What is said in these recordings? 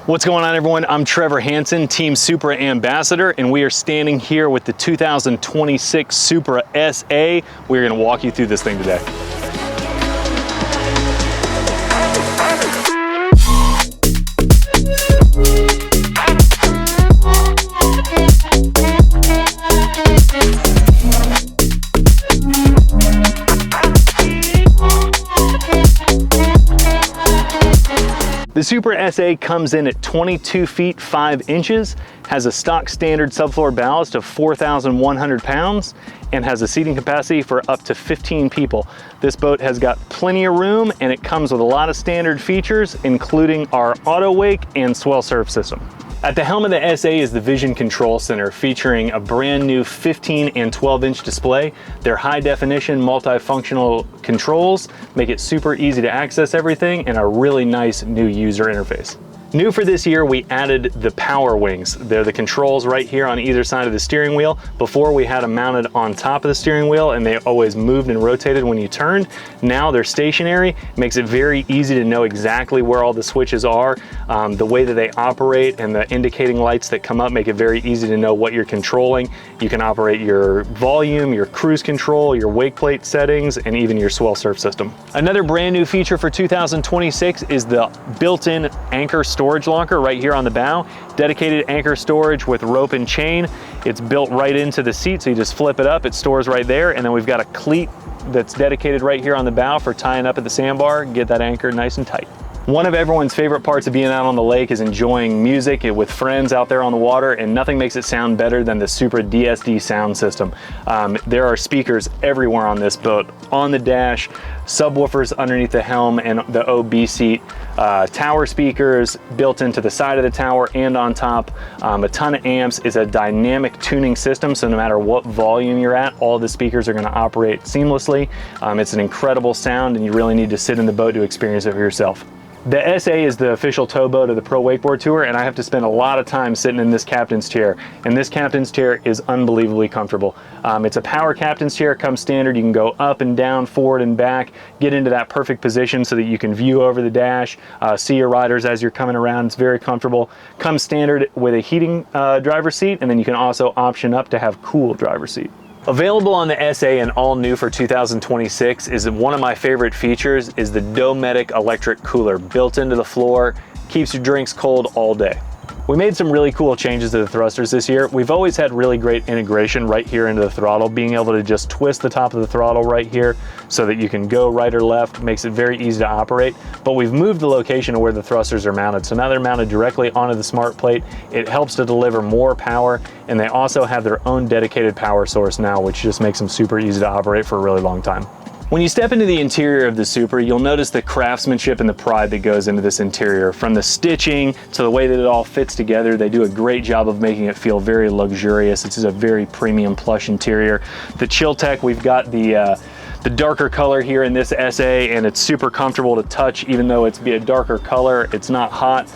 What's going on, everyone? I'm Trevor Hansen, Team Supra Ambassador, and we are standing here with the 2026 Supra SA. We're going to walk you through this thing today. The Supra SA comes in at 22 feet 5 inches, has a stock standard subfloor ballast of 4,100 pounds, and has a seating capacity for up to 15 people. This boat has got plenty of room, and it comes with a lot of standard features, including our auto wake and swell surf system. At the helm of the SA is the Vision Control Center, featuring a brand new 15 and 12-inch display. Their high definition multifunctional controls make it super easy to access everything, and a really nice new user interface. New for this year, we added the power wings. They're the controls right here on either side of the steering wheel. Before, we had them mounted on top of the steering wheel and they always moved and rotated when you turned. Now they're stationary. Makes it very easy to know exactly where all the switches are. The way that they operate and the indicating lights that come up make it very easy to know what you're controlling. You can operate your volume, your cruise control, your wake plate settings, and even your swell surf system. Another brand new feature for 2026 is the built-in anchor storage locker right here on the bow. Dedicated anchor storage with rope and chain. It's built right into the seat, so you just flip it up, it stores right there, and then we've got a cleat that's dedicated right here on the bow for tying up at the sandbar, get that anchor nice and tight. One of everyone's favorite parts of being out on the lake is enjoying music with friends out there on the water, and nothing makes it sound better than the Supra DSD sound system. There are speakers everywhere on this boat, on the dash, subwoofers underneath the helm and the OB seat, tower speakers built into the side of the tower and on top, a ton of amps. It's a dynamic tuning system, so no matter what volume you're at, all the speakers are going to operate seamlessly. It's an incredible sound, and you really need to sit in the boat to experience it for yourself. The SA is the official towboat of the Pro Wakeboard Tour, and I have to spend a lot of time sitting in this captain's chair. And this captain's chair is unbelievably comfortable. It's a power captain's chair, comes standard. You can go up and down, forward and back, get into that perfect position so that you can view over the dash, see your riders as you're coming around. It's very comfortable. Comes standard with a heating driver's seat, and then you can also option up to have cool driver's seat. Available on the SA and all new for 2026 is one of my favorite features is the Dometic electric cooler built into the floor, keeps your drinks cold all day. We made some really cool changes to the thrusters this year. We've always had really great integration right here into the throttle, being able to just twist the top of the throttle right here so that you can go right or left, makes it very easy to operate. But we've moved the location of where the thrusters are mounted. So now they're mounted directly onto the smart plate. It helps to deliver more power, and they also have their own dedicated power source now, which just makes them super easy to operate for a really long time. When you step into the interior of the Supra, you'll notice the craftsmanship and the pride that goes into this interior. From the stitching to the way that it all fits together, they do a great job of making it feel very luxurious. It's just a very premium plush interior. The Chill Tech, we've got the darker color here in this SA, and it's super comfortable to touch. Even though it's a darker color, it's not hot.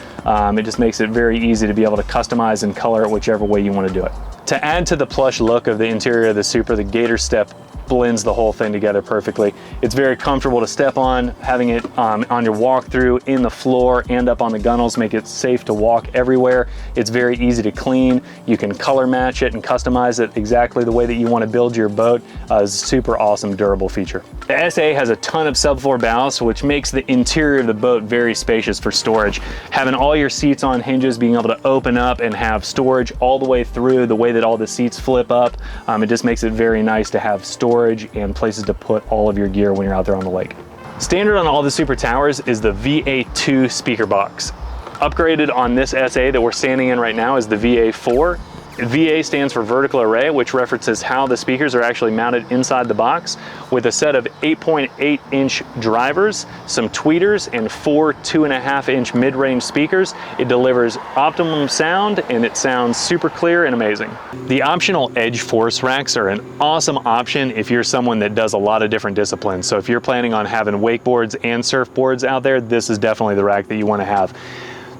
It just makes it very easy to be able to customize and color it whichever way you want to do it. To add to the plush look of the interior of the Supra, the Gator Step blends the whole thing together perfectly. It's very comfortable to step on, having it on your walkthrough, in the floor, and up on the gunnels, make it safe to walk everywhere. It's very easy to clean. You can color match it and customize it exactly the way that you want to build your boat. It's a super awesome, durable feature. The SA has a ton of subfloor ballast, which makes the interior of the boat very spacious for storage. Having all your seats on hinges, being able to open up and have storage all the way through, the way that all the seats flip up, it just makes it very nice to have storage and places to put all of your gear when you're out there on the lake. Standard on all the Supra towers is the VA2 speaker box. Upgraded on this SA that we're standing in right now is the VA4. VA stands for vertical array, which references how the speakers are actually mounted inside the box, with a set of 8.8-inch drivers, some tweeters, and 4 2.5-inch mid-range speakers. It delivers optimum sound, and it sounds super clear and amazing. The optional edge force racks are an awesome option if you're someone that does a lot of different disciplines. So if you're planning on having wakeboards and surfboards out there, this is definitely the rack that you want to have.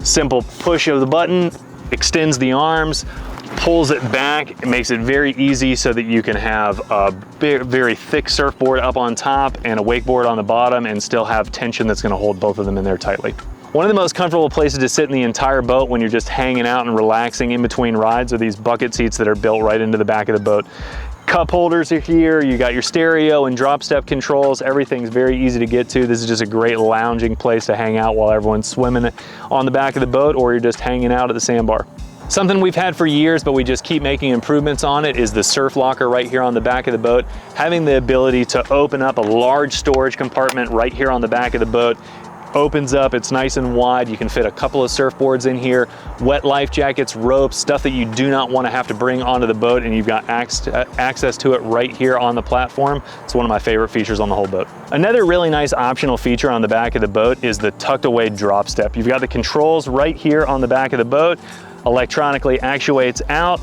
Simple push of the button, extends the arms, pulls it back. It makes it very easy so that you can have a very thick surfboard up on top and a wakeboard on the bottom and still have tension that's going to hold both of them in there tightly. One of the most comfortable places to sit in the entire boat when you're just hanging out and relaxing in between rides are these bucket seats that are built right into the back of the boat. Cup holders are here, you got your stereo and drop step controls, everything's very easy to get to. This is just a great lounging place to hang out while everyone's swimming on the back of the boat, or you're just hanging out at the sandbar. Something we've had for years, but we just keep making improvements on it, is the surf locker right here on the back of the boat. Having the ability to open up a large storage compartment right here on the back of the boat. Opens up, it's nice and wide. You can fit a couple of surfboards in here, wet life jackets, ropes, stuff that you do not want to have to bring onto the boat, and you've got access to it right here on the platform. It's one of my favorite features on the whole boat. Another really nice optional feature on the back of the boat is the tucked away drop step. You've got the controls right here on the back of the boat, electronically actuates out,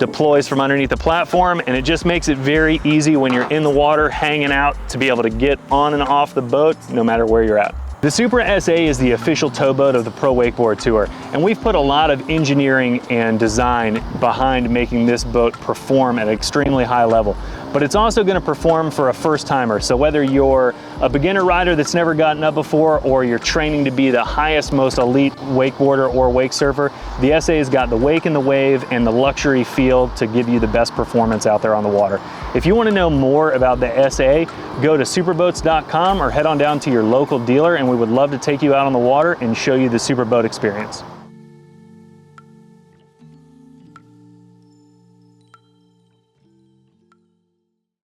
deploys from underneath the platform, and it just makes it very easy when you're in the water hanging out to be able to get on and off the boat no matter where you're at. The Supra SA is the official towboat of the Pro Wakeboard Tour, and we've put a lot of engineering and design behind making this boat perform at an extremely high level. But it's also going to perform for a first timer. So whether you're a beginner rider that's never gotten up before, or you're training to be the highest, most elite wakeboarder or wake surfer, the SA's got the wake and the wave and the luxury feel to give you the best performance out there on the water. If you want to know more about the SA, go to superboats.com or head on down to your local dealer, and we would love to take you out on the water and show you the Superboat experience.